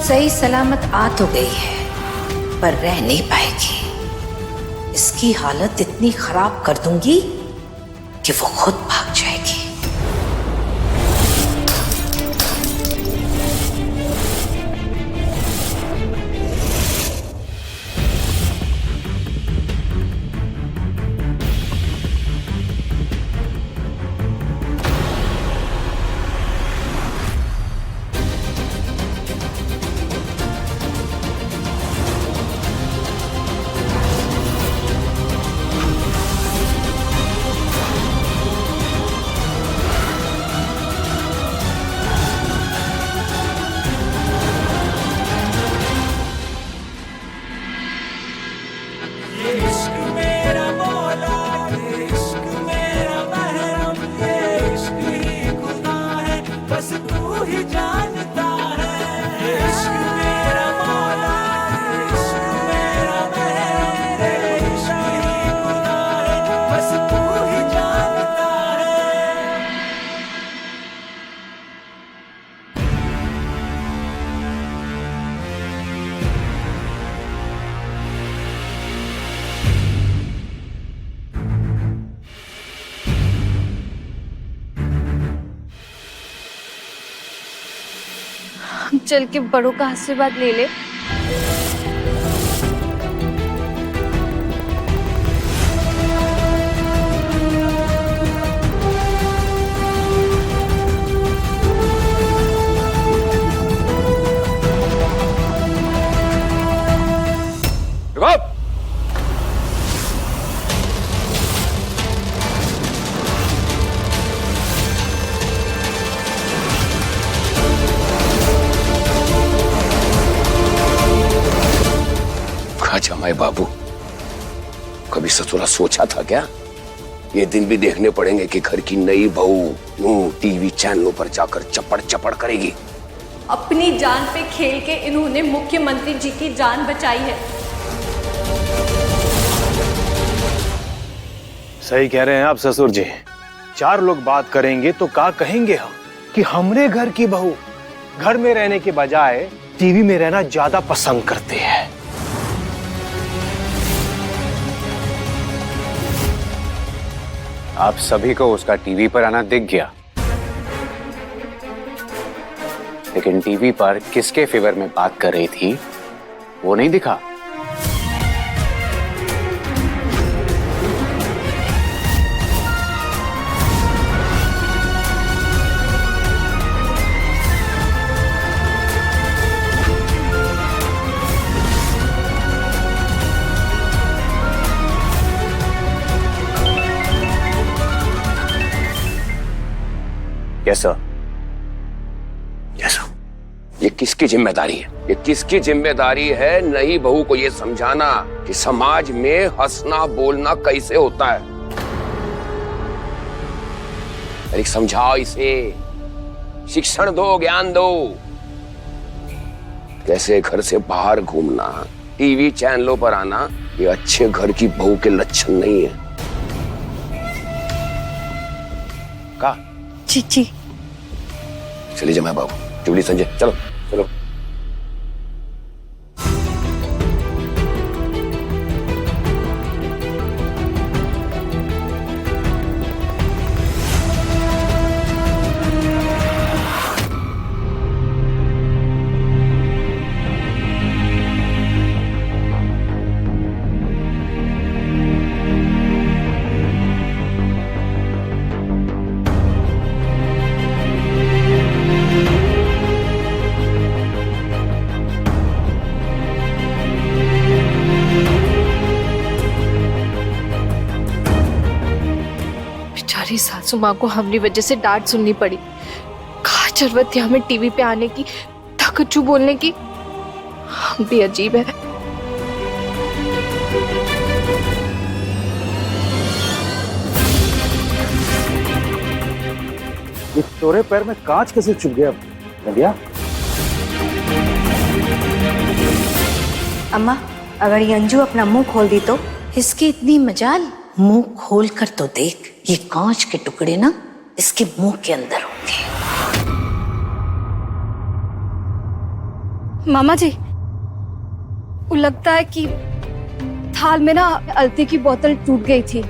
सही सलामत आ तो गई है पर रह नहीं पाएगी। इसकी हालत इतनी खराब कर दूंगी कि वो खुद भाग जाएगी। चल के बड़ों का आशीर्वाद ले ले। जमाई बाबू, कभी ससुरा सोचा था क्या ये दिन भी देखने पड़ेंगे कि घर की नई बहू टीवी चैनलों पर जाकर चपड़ चपड़ करेगी। अपनी जान पे खेल के इन्होंने मुख्यमंत्री जी की जान बचाई है। सही कह रहे हैं आप ससुर जी। चार लोग बात करेंगे तो क्या कहेंगे हम कि हमरे घर की बहू घर में रहने के बजाय टीवी में रहना ज्यादा पसंद करते हैं। आप सभी को उसका टीवी पर आना दिख गया, लेकिन टीवी पर किसके फेवर में बात कर रही थी वो नहीं दिखा। Yes sir. Yes sir. ये किसकी जिम्मेदारी है? ये किसकी जिम्मेदारी है नई बहू को ये समझाना कि समाज में हंसना बोलना कैसे होता है? अरे समझाओ इसे, शिक्षण दो, ज्ञान दो। कैसे घर से बाहर घूमना, टीवी चैनलों पर आना, ये अच्छे घर की बहू के लक्षण नहीं है। का जी। चलिए जमाई बाबू, जुबली, संजय, चलो चलो। बेचारी सासू माँ को हमारी वजह से डांट सुननी पड़ी। कहा जरूरत थी हमें टीवी पे आने की, ताकतचू बोलने की। हम भी अजीब है। ये तोरे पैर में कांच कैसे चुभ गया नदिया? अम्मा, अगर ये अंजू अपना मुंह खोल दी तो? इसकी इतनी मजाल, मुंह खोल कर तो देख। ये कांच के टुकड़े ना इसके मुंह के अंदर होंगे। मामा जी, वो लगता है कि थाल में ना हल्दी की बोतल टूट गई थी।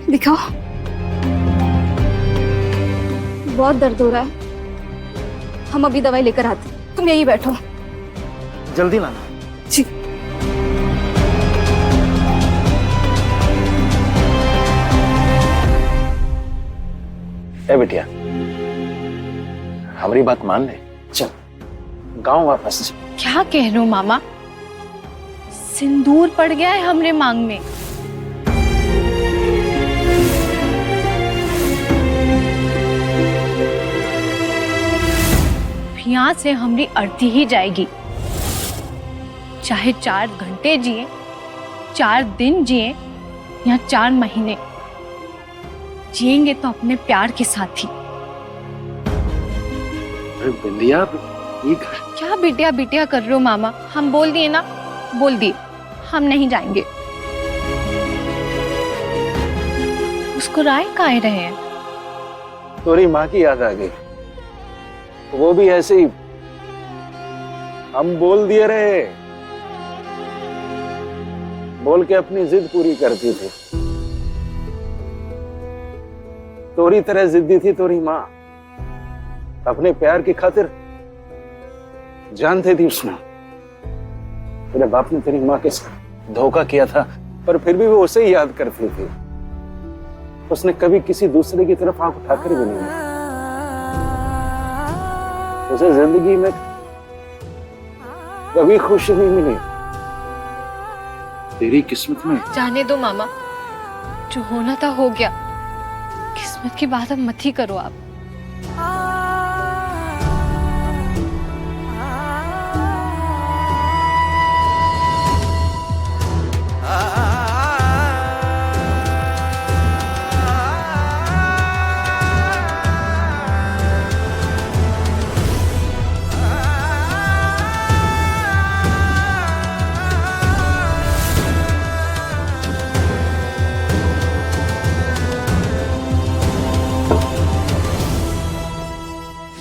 दिखाओ। बहुत दर्द हो रहा है, हम अभी दवाई लेकर आते। तुम यहीं बैठो। जल्दी लाना। जी। ए बिटिया, हमारी बात मान ले, चल गांव वापस चल। क्या कह रहे हो मामा? सिंदूर पड़ गया है हमरे मांग में। यहाँ से हमारी अर्थी ही जाएगी, चाहे 4 घंटे जिए, 4 दिन जिए या 4 महीने जिएंगे तो अपने प्यार के साथ ही। अरे बिंदिया, ये घर क्या बिटिया बिटिया कर रहे हो मामा? हम बोल दिए ना, बोल दिए, हम नहीं जाएंगे। मुस्कुराए काहे रहे हैं? तोरी माँ की याद आ गई। वो भी ऐसे ही हम बोल दिए रहे, बोल के अपनी जिद पूरी करती थी। तोरी तरह जिद्दी थी तोरी माँ, अपने प्यार की खातिर जानते थी उसने। तेरे बाप ने तेरी माँ के साथ धोखा किया था, पर फिर भी वो उसे ही याद करती थी। उसने कभी किसी दूसरे की तरफ आंख उठाकर भी नहीं देखा। उसे जिंदगी में कभी खुशी नहीं मिली। तेरी किस्मत में। जाने दो मामा, जो होना था हो गया। किस्मत की बात अब मत ही करो आप।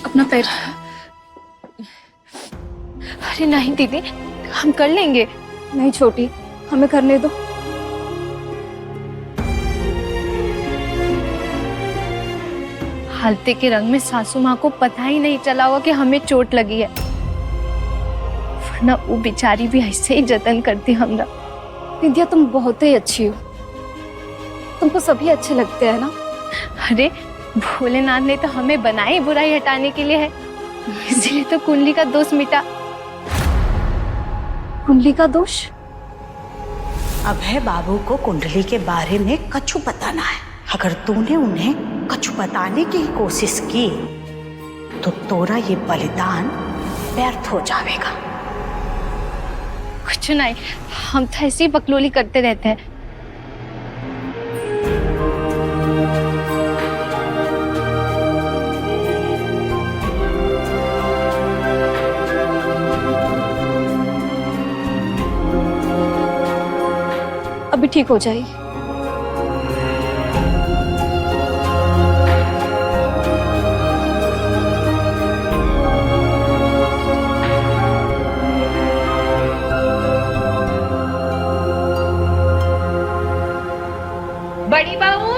अपना पैर। अरे नहीं दीदी, हम कर लेंगे। नहीं छोटी, हमें करने दो। हल्दी के रंग में सासू माँ को पता ही नहीं चला होगा कि हमें चोट लगी है, वरना वो बेचारी भी ऐसे ही जतन करती हमरा। विद्या, तुम बहुत ही अच्छी हो, तुमको सभी अच्छे लगते हैं ना? अरे भोलेनाथ ने तो हमें बनाई बुराई हटाने के लिए है, इसलिए तो कुंडली का दोष मिटा। कुंडली का दोष? अभय बाबू को कुंडली के बारे में कछु बताना है। अगर तूने उन्हें कछु बताने की कोशिश की तो तोरा ये बलिदान व्यर्थ हो जाएगा। कुछ नहीं, हम तो ऐसी ही बकलोली करते रहते हैं। अभी ठीक हो जाए। बड़ी बहू,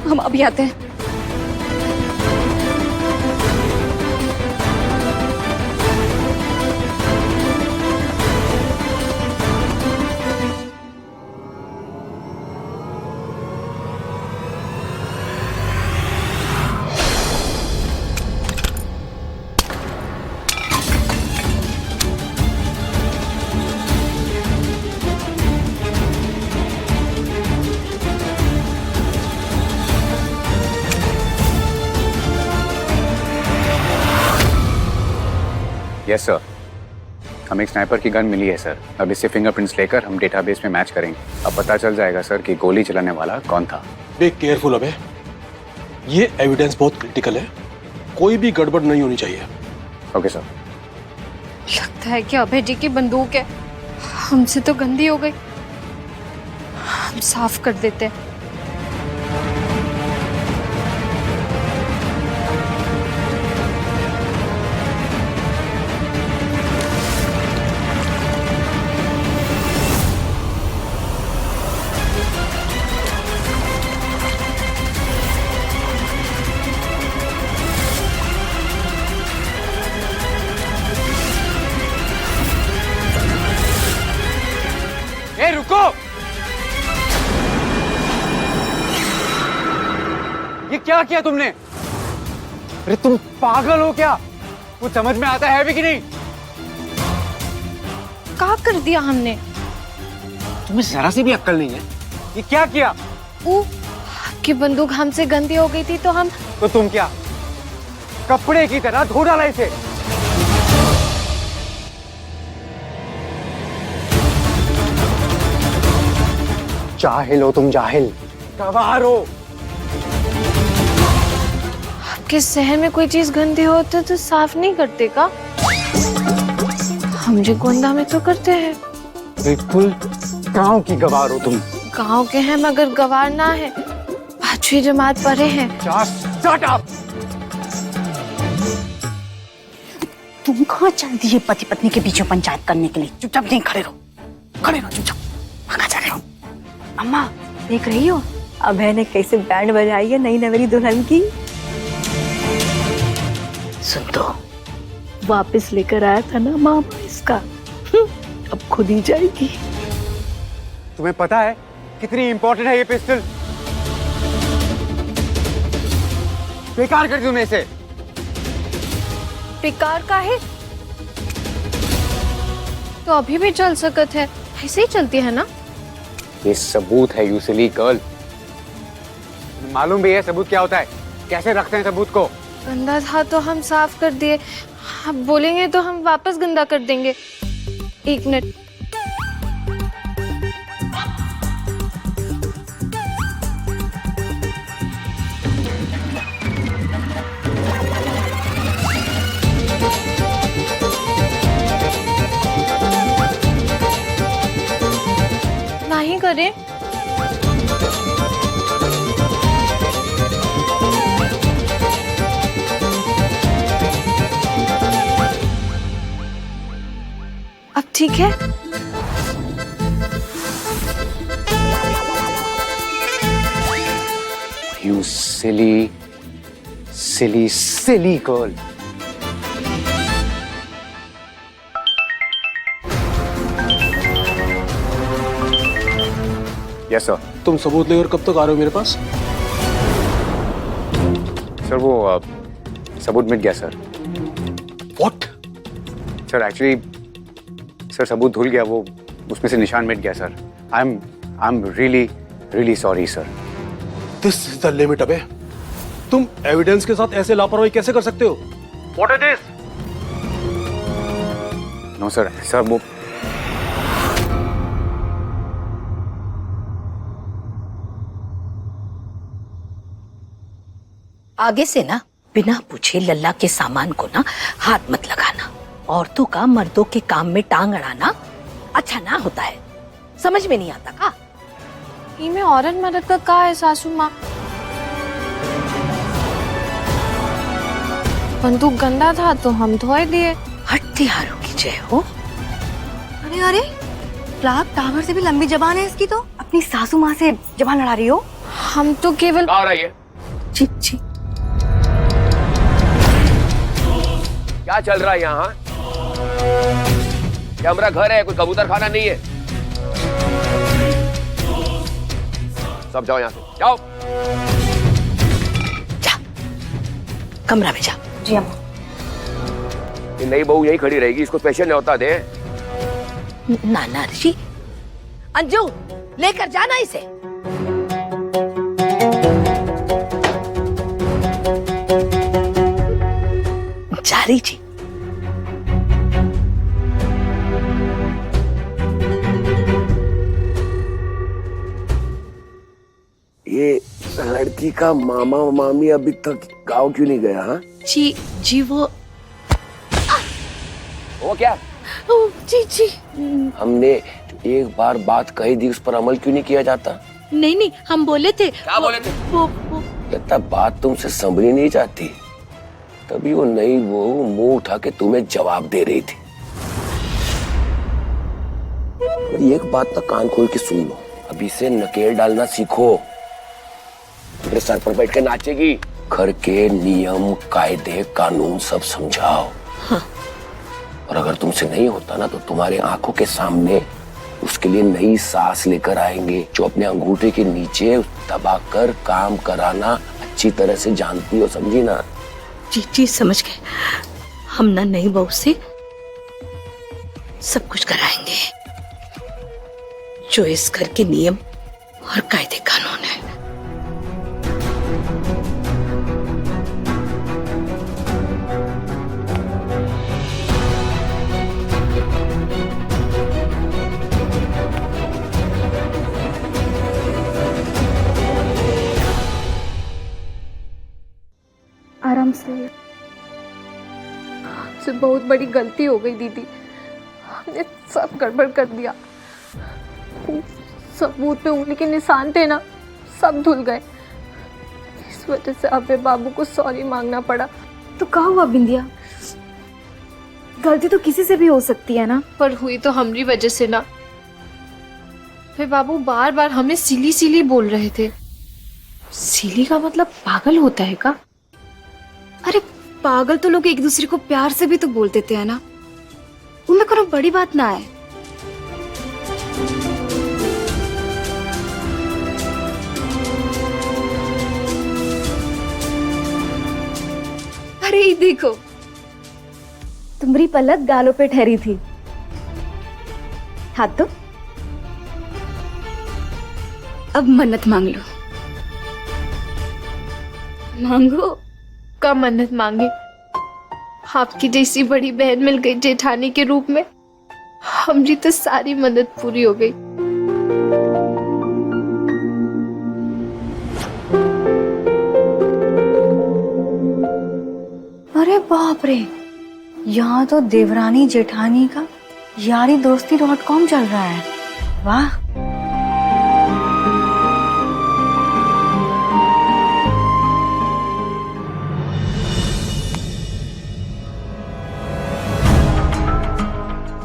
हम अभी आते हैं। यस सर, हमें एक स्नाइपर की गन मिली है सर। अब इससे फिंगरप्रिंट्स लेकर हम डेटाबेस में मैच करेंगे। अब पता चल जाएगा सर कि गोली चलाने वाला कौन था। बी केयरफुल अबे, ये एविडेंस बहुत क्रिटिकल है, कोई भी गड़बड़ नहीं होनी चाहिए। Okay sir. लगता है कि अभय जी की बंदूक है, हमसे तो गंदी हो गई, हम साफ कर देते हैं। ये क्या किया तुमने? अरे तुम पागल हो क्या? कुछ समझ में आता है भी कि नहीं? क्या कर दिया हमने? तुम्हें जरा सी भी अक्ल नहीं है। ये क्या किया? वो कि बंदूक हमसे गंदी हो गई थी तो हम। तो तुम क्या कपड़े की तरह धो डाला इसे? जाहिल हो तुम, जाहिल, गवार हो। आपके शहर में कोई चीज गंदी हो तो साफ नहीं करते का? हम जो गोंदा में तो करते हैं। बिल्कुल गांव की गवार हो तुम। गांव के हैं मगर गवार ना है, 5वीं जमात पढ़े हैं। Shut up. तुम कहाँ चल दिए पति पत्नी के बीच में पंचायत करने के लिए? चुपचाप यहीं खड़े रहो चुपचाप। कहाँ जा रहे हो? अम्मा देख रही हो अभय ने कैसे बैंड बजाई है नई नवेली दुल्हन की? सुन तो, वापस लेकर आया था ना मामा इसका, अब खुद ही जाएगी। तुम्हें पता है कितनी इंपॉर्टेंट है ये पिस्टल? बेकार कर दी तुमने इसे। बेकार का है तो अभी भी चल सकत है, ऐसे ही चलती है ना। ये सबूत है यू सिली गर्ल। मालूम भी है सबूत क्या होता है? कैसे रखते हैं सबूत को? गंदा था तो हम साफ कर दिए, आप बोलेंगे तो हम वापस गंदा कर देंगे। 1 मिनट। नहीं करे। अब ठीक है? You silly, silly, silly girl. Yes sir. तुम सबूत लेकर कब तक आ रहे हो मेरे पास? सर वो सबूत मिट गया sir. What? Sir actually sir सबूत धुल गया, वो उसमें से निशान मिट गया sir. I am really sorry sir. This is the limit अबे। तुम एविडेंस के साथ ऐसे लापरवाही कैसे कर सकते हो? What it is? No sir, sir वो आगे से ना बिना पूछे लल्ला के सामान को ना हाथ मत लगाना। औरतों का मर्दों के काम में टांग अड़ाना अच्छा ना होता है। समझ में नहीं आता का? में औरत मर्द का क्या है सासू माँ? बंदूक गंदा था तो हम धोए दिए। हत्यारों की जय हो। अरे अरे फ्लाग टावर से भी लंबी जबान है इसकी, तो अपनी सासू माँ से जबान लड़ा रही हो? हम तो केवल कहाँ रही है? जी क्या चल रहा है यहाँ? क्या हमारा घर है, कोई कबूतर खाना नहीं है? सब जाओ यहाँ से, जाओ। जा कमरा में जा। जी अम्मा। ये नई बहू यहीं खड़ी रहेगी, इसको स्पेशल न्योता दे। नाना ऋषि, अंजू लेकर जाना इसे। जारी जी। ये लड़की का मामा मामी अभी तक गांव क्यों नहीं गया? हाँ जी वो क्या? जी हमने एक बार बात कही थी, उस पर अमल क्यों नहीं किया जाता? नहीं हम बोले थे। क्या बोले थे? वो तब बात तुमसे संभली नहीं जाती, तभी वो नई बहू मुंह उठा के तुम्हें जवाब दे रही थी। मेरी एक बात ना कान खोल के सुन लो, अभी से नकेल डालना सीखो। मेरे सर पर बैठ के नाचेगी। घर के नियम कायदे कानून सब समझाओ। हाँ। और अगर तुमसे नहीं होता ना तो तुम्हारे आंखों के सामने उसके लिए नई सास लेकर आएंगे, जो अपने अंगूठे के नीचे दबाकर काम कराना अच्छी तरह से जानती हो, समझी ना? जी जी समझ गए। हम ना नई बहू से सब कुछ कराएंगे जो इस घर के नियम और कायदे कानून है। आराम से। हमसे बहुत बड़ी गलती हो गई दीदी, हमने सब गड़बड़ कर दिया। सबूत पे उंगली के निशान थे ना, सब धुल गए। इस वजह से अबे बाबू को सॉरी मांगना पड़ा। तो क्या हुआ बिंदिया, गलती तो किसी से भी हो सकती है ना। पर हुई तो हमारी वजह से ना। फिर बाबू बार बार हमें सिली सिली बोल रहे थे। सिली का मतलब पागल होता है का? अरे पागल तो लोग एक दूसरे को प्यार से भी तो बोल देते हैं ना, उनमें कोई बड़ी बात ना है। अरे ये देखो, तुम्हारी पलक गालों पे ठहरी थी। हाथ दो, अब मन्नत मांग लो। मांगो। का मन्नत मांगे? आपकी जैसी बड़ी बहन मिल गई जेठानी के रूप में, हमारी तो सारी मन्नत पूरी हो गई। अरे बाप रे, यहाँ तो देवरानी जेठानी का यारीदोस्ती.com चल रहा है। वाह।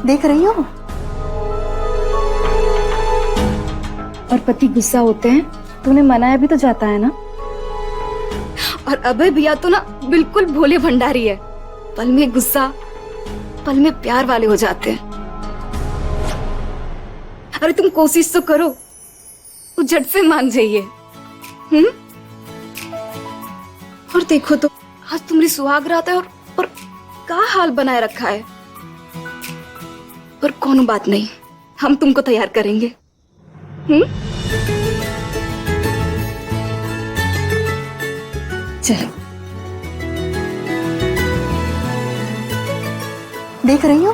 देख रही हो? और पति गुस्सा होते हैं तो उन्हें मनाया भी तो जाता है ना। और अभय भैया तो ना बिल्कुल भोले भंडारी है, पल में गुस्सा पल में प्यार वाले हो जाते हैं। अरे तुम कोशिश तो करो, वो झट से मान जाइए। और देखो तो आज तुम्हारी सुहाग रात है और क्या हाल बनाए रखा है। पर कोनो बात नहीं, हम तुमको तैयार करेंगे। चलो। देख रही हो,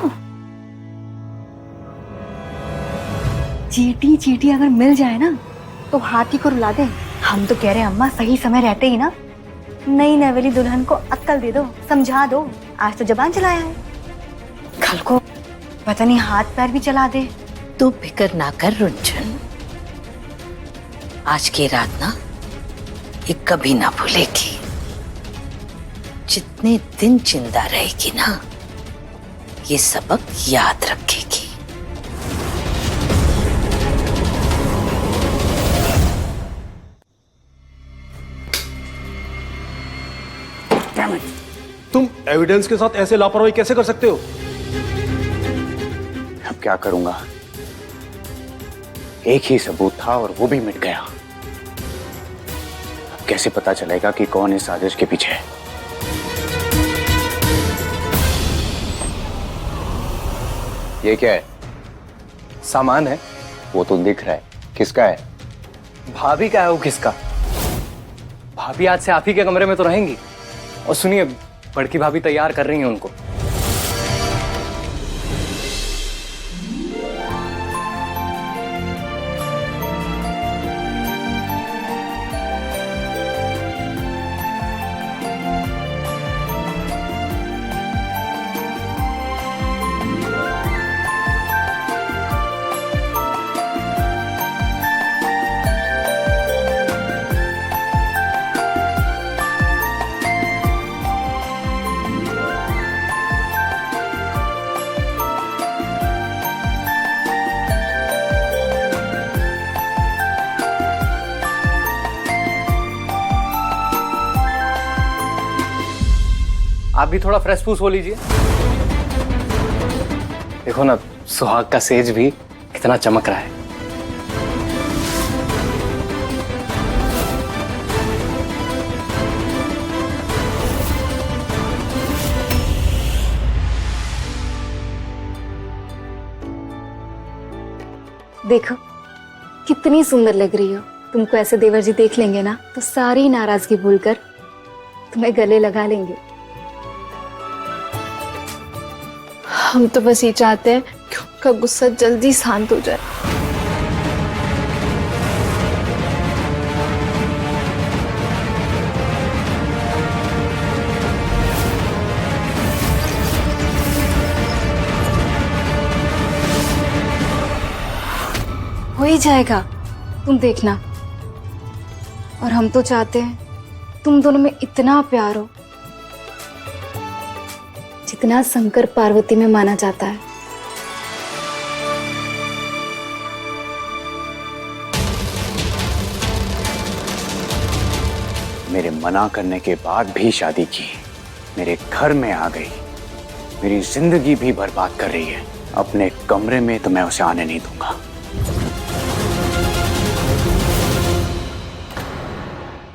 चीटी चीटी अगर मिल जाए ना तो हाथी को रुला दे। हम तो कह रहे हैं अम्मा, सही समय रहते ही ना नई नवेली दुल्हन को अक्ल दे दो, समझा दो। आज तो जबान चलाया है, कल को पता नहीं हाथ पैर भी चला दे। तू फिक्र ना कर रुंझन, आज की रात ना ये कभी ना भूलेगी। जितने दिन जिंदा रहेगी ना, ये सबक याद रखेगी। तुम एविडेंस के साथ ऐसे लापरवाही कैसे कर सकते हो? अब क्या करूंगा, एक ही सबूत था और वो भी मिट गया। अब कैसे पता चलेगा कि कौन इस साजिश के पीछे है? ये क्या है? सामान है। वो तो दिख रहा है, किसका है? भाभी का है वो किसका? भाभी आज से आप ही के कमरे में तो रहेंगी। और सुनिए, बड़की भाभी तैयार कर रही हैं उनको। आप भी थोड़ा फ्रेश फूस हो लीजिए। देखो ना, सुहाग का सेज भी कितना चमक रहा है। देखो कितनी सुंदर लग रही हो। तुमको ऐसे देवर जी देख लेंगे ना तो सारी नाराजगी भूलकर तुम्हें गले लगा लेंगे। हम तो बस ये चाहते हैं कि उनका गुस्सा जल्दी शांत हो जाए। हो ही जाएगा, तुम देखना। और हम तो चाहते हैं तुम दोनों में इतना प्यार हो जितना शंकर पार्वती में माना जाता है। मेरे मना करने के बाद भी शादी की, मेरे घर में आ गई, मेरी जिंदगी भी बर्बाद कर रही है। अपने कमरे में तो मैं उसे आने नहीं दूंगा।